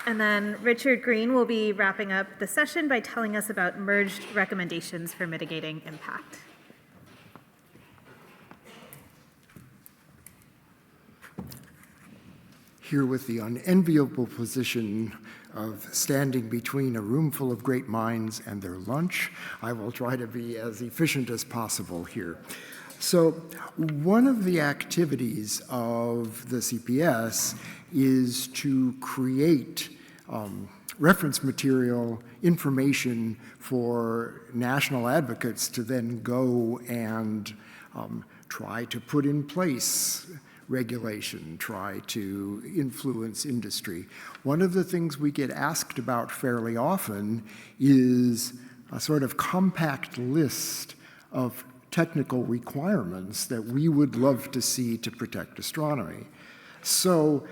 And then Richard Green will be wrapping up the session by telling us about merged recommendations for mitigating impact. Here with the unenviable position of standing between a room full of great minds and their lunch, I will try to be as efficient as possible here. So one of the activities of the CPS is to create reference material, information for national advocates to then go and try to put in place regulation, try to influence industry. One of the things we get asked about fairly often is a sort of compact list of technical requirements that we would love to see to protect astronomy. So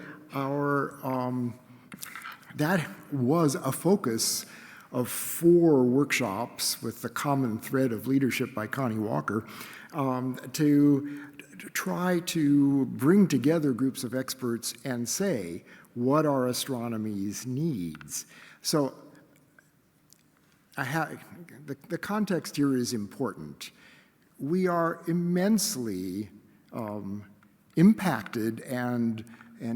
that was a focus of 4 workshops with the common thread of leadership by Connie Walker to try to bring together groups of experts and say, what are astronomy's needs? So the context here is important. We are immensely impacted and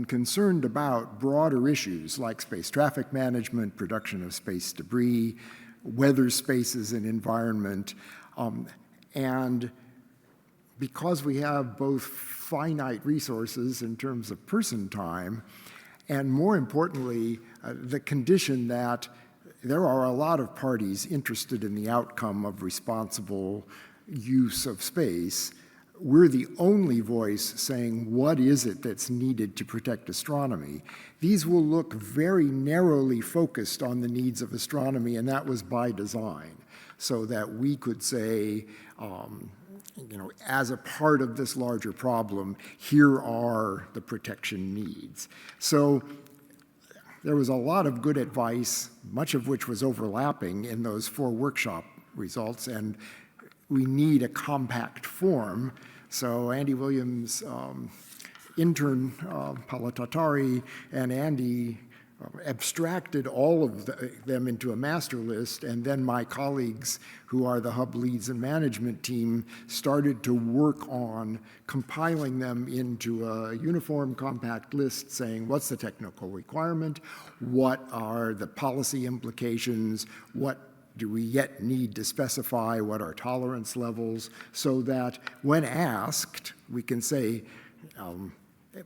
concerned about broader issues like space traffic management, production of space debris, weather spaces and environment, and because we have both finite resources in terms of person time, and more importantly, the condition that there are a lot of parties interested in the outcome of responsible use of space, we're the only voice saying what is it that's needed to protect astronomy. These will look very narrowly focused on the needs of astronomy, and that was by design, so that we could say, as a part of this larger problem, here are the protection needs. So there was a lot of good advice, much of which was overlapping in those 4 workshop results, and we need a compact form. So Andy Williams, intern Paula Tatari, and Andy abstracted all of them into a master list, and then my colleagues, who are the hub leads and management team, started to work on compiling them into a uniform compact list saying what's the technical requirement, what are the policy implications, what do we yet need to specify, what are tolerance levels, so that when asked, we can say,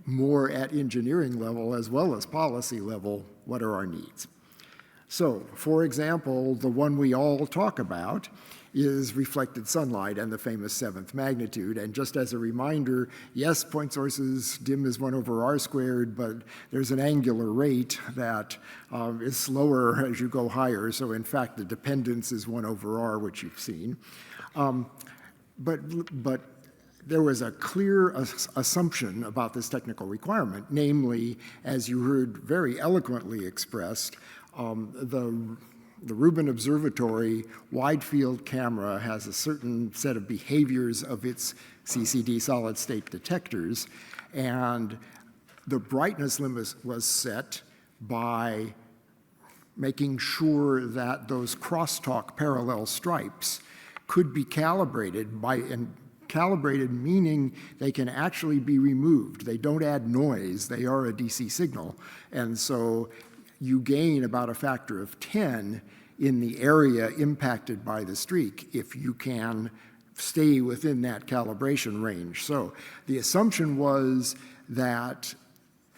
more at engineering level as well as policy level, what are our needs? So, for example, the one we all talk about is reflected sunlight and the famous 7th magnitude. And just as a reminder, yes, point sources dim is 1 over r squared, but there's an angular rate that is slower as you go higher. So in fact, the dependence is 1 over r, which you've seen. But there was a clear assumption about this technical requirement, namely, as you heard very eloquently expressed, the Rubin Observatory wide field camera has a certain set of behaviors of its CCD solid state detectors, and the brightness limit was set by making sure that those crosstalk parallel stripes could be calibrated calibrated meaning they can actually be removed. They don't add noise, they are a DC signal. And so you gain about a factor of 10 in the area impacted by the streak if you can stay within that calibration range. So the assumption was that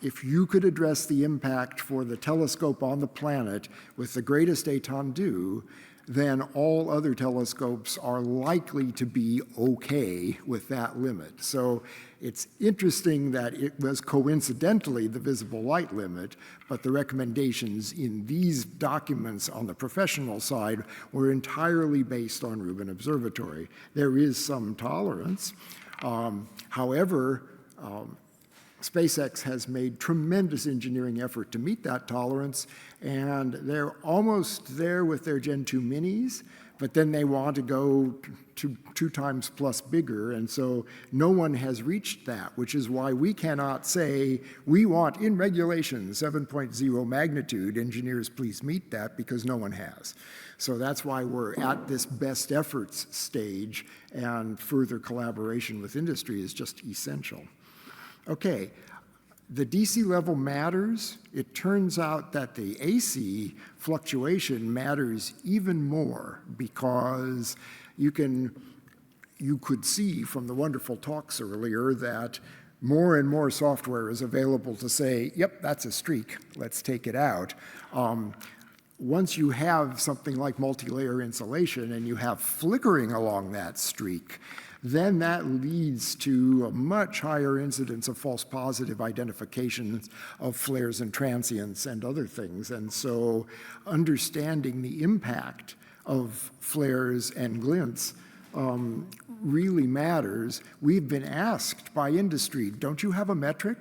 if you could address the impact for the telescope on the planet with the greatest étendue, then all other telescopes are likely to be okay with that limit. So it's interesting that it was coincidentally the visible light limit, but the recommendations in these documents on the professional side were entirely based on Rubin Observatory. There is some tolerance. However, SpaceX has made tremendous engineering effort to meet that tolerance, and they're almost there with their Gen 2 minis, but then they want to go to 2 times plus bigger, and so no one has reached that, which is why we cannot say, we want in regulation 7.0 magnitude, engineers please meet that, because no one has. So that's why we're at this best efforts stage, and further collaboration with industry is just essential. Okay, the DC level matters. It turns out that the AC fluctuation matters even more, because you could see from the wonderful talks earlier that more and more software is available to say, yep, that's a streak, let's take it out. Once you have something like multi-layer insulation and you have flickering along that streak, then that leads to a much higher incidence of false positive identifications of flares and transients and other things. And so understanding the impact of flares and glints really matters. We've been asked by industry, don't you have a metric?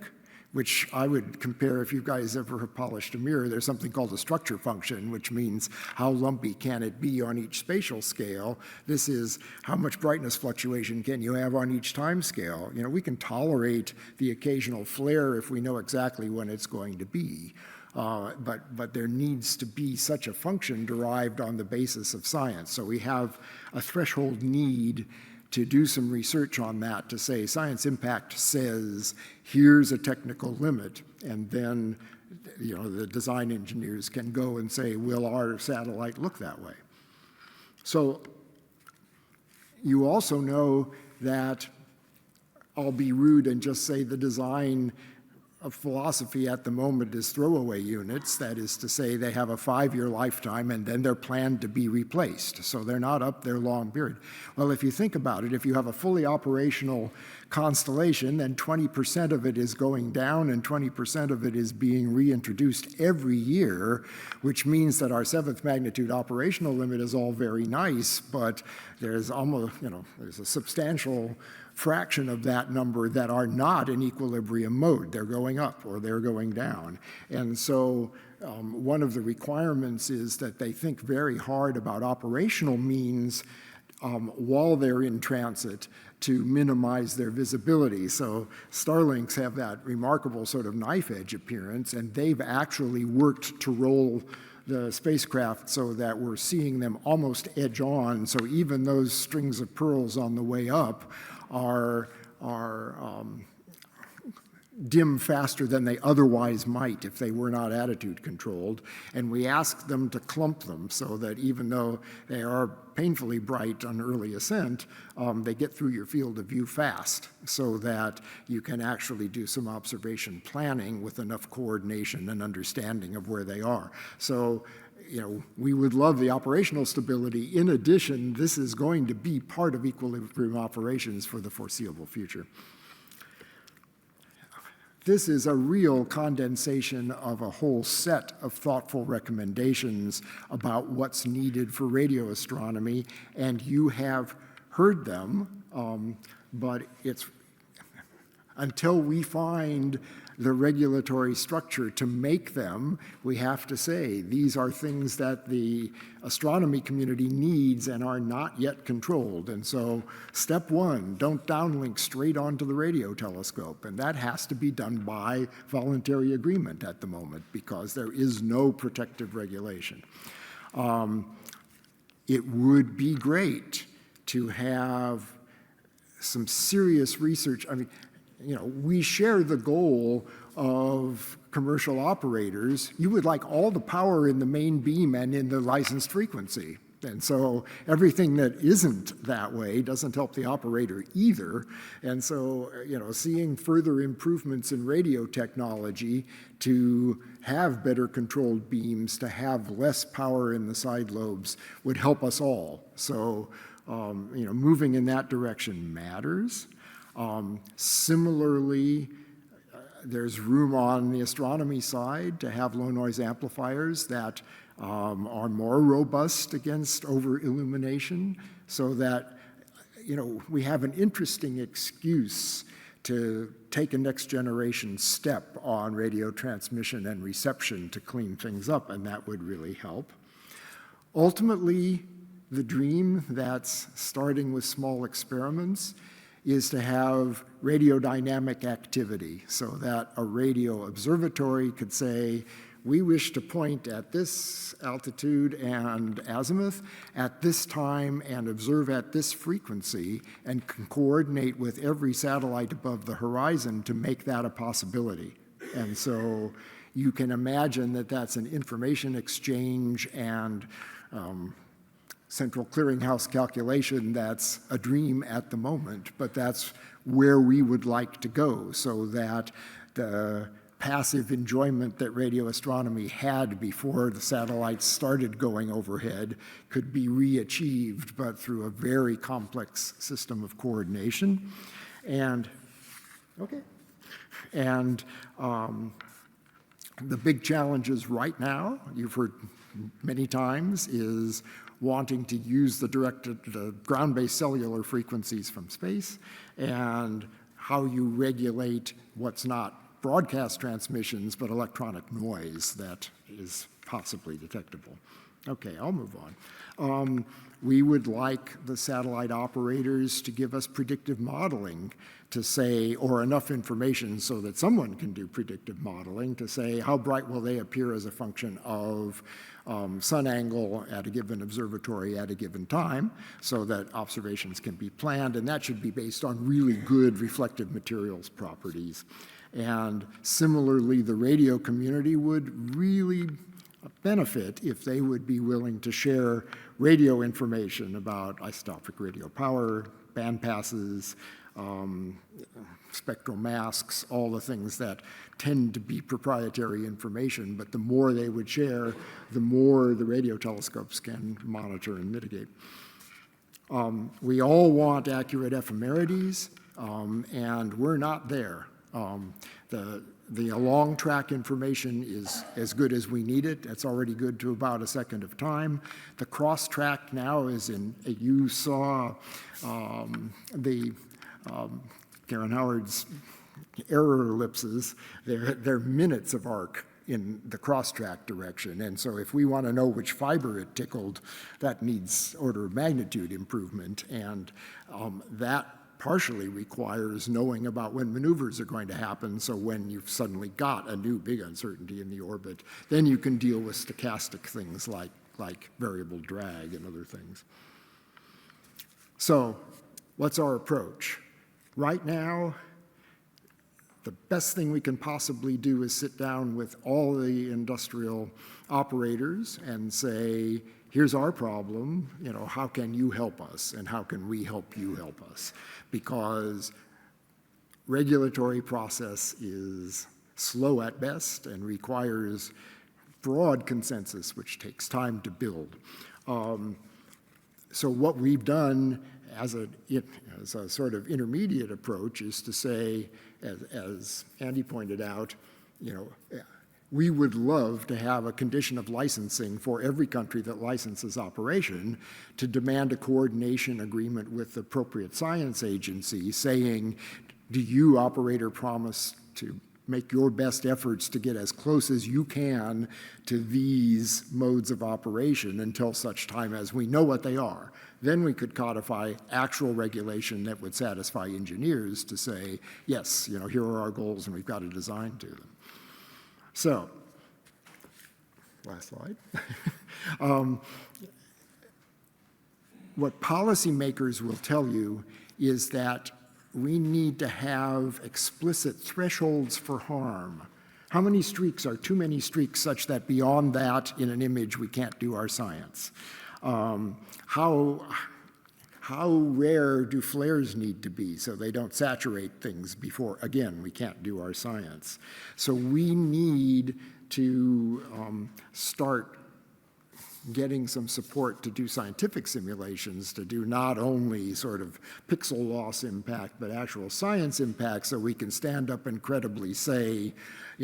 Which I would compare, if you guys ever have polished a mirror, there's something called a structure function, which means how lumpy can it be on each spatial scale. This is how much brightness fluctuation can you have on each time scale. You know, we can tolerate the occasional flare if we know exactly when it's going to be. But there needs to be such a function derived on the basis of science. So we have a threshold need to do some research on that, to say science impact says here's a technical limit, and then the design engineers can go and say, will our satellite look that way? So you also know that, I'll be rude and just say the design of philosophy at the moment is throwaway units. That is to say, they have a 5-year lifetime and then they're planned to be replaced. So they're not up there long period. Well, if you think about it, if you have a fully operational constellation, then 20% of it is going down and 20% of it is being reintroduced every year, which means that our 7th magnitude operational limit is all very nice, but there's almost, there's a substantial fraction of that number that are not in equilibrium mode. They're going up or they're going down. And so one of the requirements is that they think very hard about operational means while they're in transit to minimize their visibility. So Starlinks have that remarkable sort of knife edge appearance, and they've actually worked to roll the spacecraft so that we're seeing them almost edge on. So even those strings of pearls on the way up are dim faster than they otherwise might if they were not attitude controlled. And we ask them to clump them so that even though they are painfully bright on early ascent, they get through your field of view fast so that you can actually do some observation planning with enough coordination and understanding of where they are. So, we would love the operational stability. In addition, this is going to be part of equilibrium operations for the foreseeable future. This is a real condensation of a whole set of thoughtful recommendations about what's needed for radio astronomy, and you have heard them, but it's until we find the regulatory structure to make them, we have to say these are things that the astronomy community needs and are not yet controlled. And so step 1, don't downlink straight onto the radio telescope. And that has to be done by voluntary agreement at the moment because there is no protective regulation. It would be great to have some serious research. I mean, we share the goal of commercial operators. You would like all the power in the main beam and in the licensed frequency. And so everything that isn't that way doesn't help the operator either. And so, seeing further improvements in radio technology to have better controlled beams, to have less power in the side lobes would help us all. So, moving in that direction matters. Similarly, there's room on the astronomy side to have low noise amplifiers that are more robust against over-illumination so that, we have an interesting excuse to take a next generation step on radio transmission and reception to clean things up, and that would really help. Ultimately, the dream that's starting with small experiments is to have radiodynamic activity so that a radio observatory could say, we wish to point at this altitude and azimuth at this time and observe at this frequency and can coordinate with every satellite above the horizon to make that a possibility. And so you can imagine that that's an information exchange and central clearinghouse calculation that's a dream at the moment, but that's where we would like to go so that the passive enjoyment that radio astronomy had before the satellites started going overhead could be re-achieved, but through a very complex system of coordination. And, the big challenges right now, you've heard many times, is wanting to use the ground-based cellular frequencies from space and how you regulate what's not broadcast transmissions, but electronic noise that is possibly detectable. Okay, I'll move on. We would like the satellite operators to give us predictive modeling to say, or enough information so that someone can do predictive modeling to say how bright will they appear as a function of sun angle at a given observatory at a given time so that observations can be planned, and that should be based on really good reflective materials properties. And similarly, the radio community would really benefit if they would be willing to share radio information about isotopic radio power, band passes, spectral masks, all the things that tend to be proprietary information, but the more they would share, the more the radio telescopes can monitor and mitigate. We all want accurate ephemerides, and we're not there. The long track information is as good as we need it. It's already good to about a second of time. The cross track now is you saw Karen Howard's error ellipses. They're minutes of arc in the cross-track direction. And so if we want to know which fiber it tickled, that needs order of magnitude improvement. And that partially requires knowing about when maneuvers are going to happen, so when you've suddenly got a new big uncertainty in the orbit, then you can deal with stochastic things like variable drag and other things. So what's our approach? Right now, the best thing we can possibly do is sit down with all the industrial operators and say, here's our problem, how can you help us and how can we help you help us? Because regulatory process is slow at best and requires broad consensus, which takes time to build. So what we've done as a sort of intermediate approach is to say, as Andy pointed out, we would love to have a condition of licensing for every country that licenses operation to demand a coordination agreement with the appropriate science agency saying, do you, operator, promise to make your best efforts to get as close as you can to these modes of operation until such time as we know what they are. Then we could codify actual regulation that would satisfy engineers to say, yes, here are our goals and we've got a design to them. So, last slide. What policymakers will tell you is that we need to have explicit thresholds for harm. How many streaks are too many streaks such that beyond that in an image we can't do our science? How rare do flares need to be so they don't saturate things before, again, we can't do our science? So we need to start getting some support to do scientific simulations, to do not only sort of pixel loss impact, but actual science impact, so we can stand up and credibly say,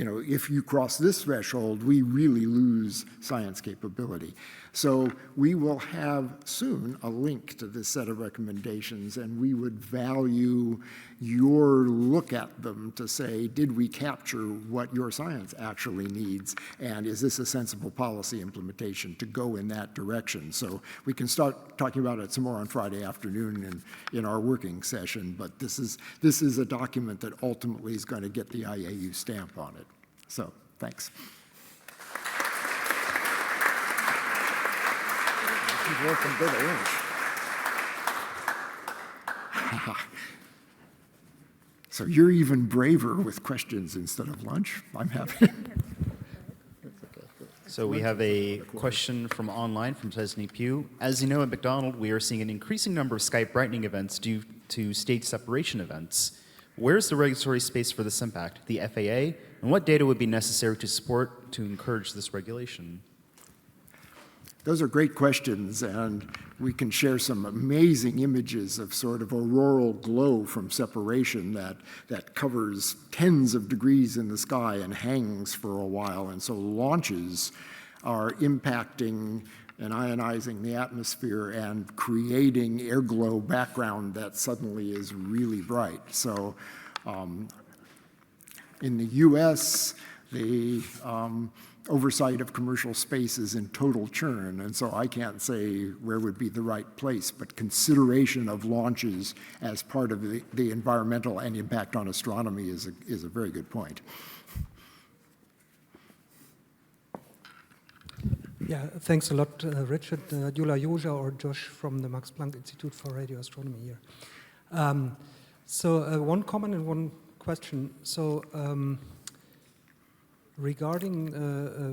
if you cross this threshold, we really lose science capability. So we will have soon a link to this set of recommendations, and we would value your look at them to say, did we capture what your science actually needs, and is this a sensible policy implementation to go in that direction? So we can start talking about it some more on Friday afternoon in our working session, but this is a document that ultimately is going to get the IAU stamp on it. So, thanks. She's working to the inch. So you're even braver with questions instead of lunch. I'm happy. So we have a question from online from Chesney Pugh. As you know, at McDonald, we are seeing an increasing number of Skype brightening events due to stage separation events. Where's the regulatory space for this impact? The FAA? And what data would be necessary to support to encourage this regulation? Those are great questions, and we can share some amazing images of sort of auroral glow from separation that covers tens of degrees in the sky and hangs for a while. And so launches are impacting and ionizing the atmosphere and creating air glow background that suddenly is really bright. So in the US, the oversight of commercial space is in total churn, and so I can't say where would be the right place, but consideration of launches as part of the environmental and impact on astronomy is a very good point. Yeah, thanks a lot, Richard. Gyula Józsa or Josh from the Max Planck Institute for Radio Astronomy here. So one comment and one question. So regarding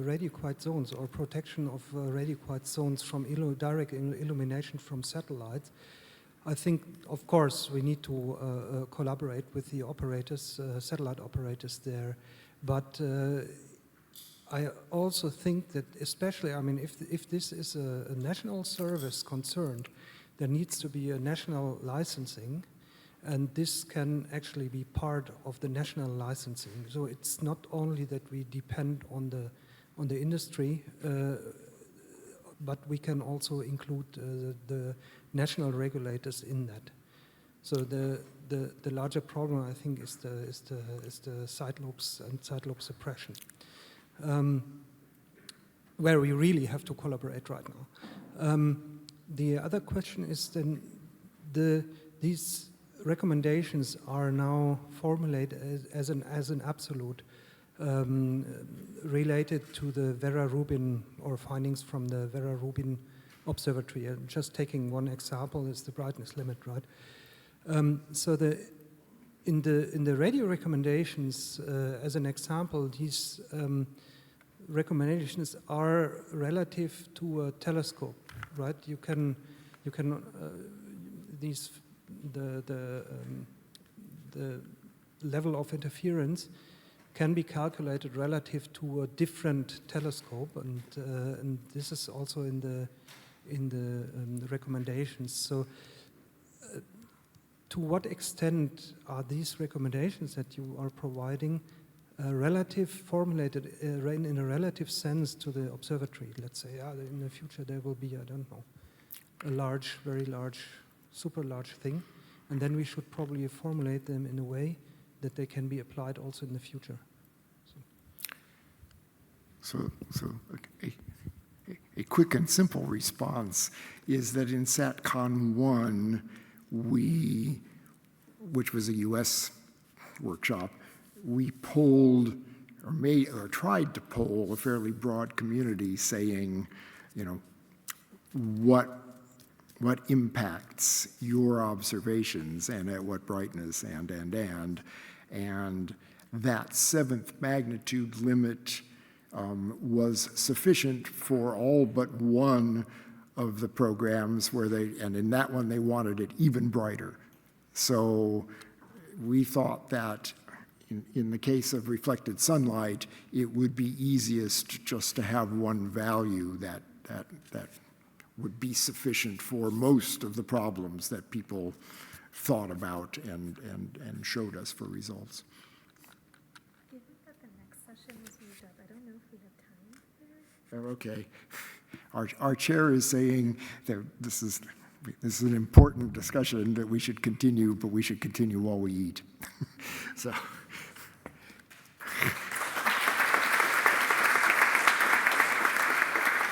radio-quiet zones or protection of radio-quiet zones from direct illumination from satellites, I think, of course, we need to collaborate with the operators, satellite operators there. But I also think that especially, I mean, if this is a national service concerned, there needs to be a national licensing, and this can actually be part of the national licensing. So it's not only that we depend on the industry, but we can also include the national regulators in that. So the larger problem, I think, is the side lobes and side lobe suppression, where we really have to collaborate right now. The other question is then these recommendations are now formulated as an absolute related to the Vera Rubin or findings from the Vera Rubin Observatory. And just taking one example is the brightness limit, right? So in the radio recommendations, as an example, these recommendations are relative to a telescope, right? You can the level of interference can be calculated relative to a different telescope, and this is also in the recommendations. So, to what extent are these recommendations that you are providing formulated in a relative sense to the observatory? Let's say in the future there will be, I don't know, a large, very large, super large thing, and then we should probably formulate them in a way that they can be applied also in the future. So a quick and simple response is that in SATCON 1, which was a US workshop, we polled or tried to poll a fairly broad community saying, what impacts your observations and at what brightness and that seventh magnitude limit was sufficient for all but one of the programs and in that one they wanted it even brighter. So we thought that in the case of reflected sunlight, it would be easiest just to have one value that would be sufficient for most of the problems that people thought about and showed us for results. Do you think that the next session Oh, okay. Our chair is saying that this is an important discussion that we should continue, but we should continue while we eat. So.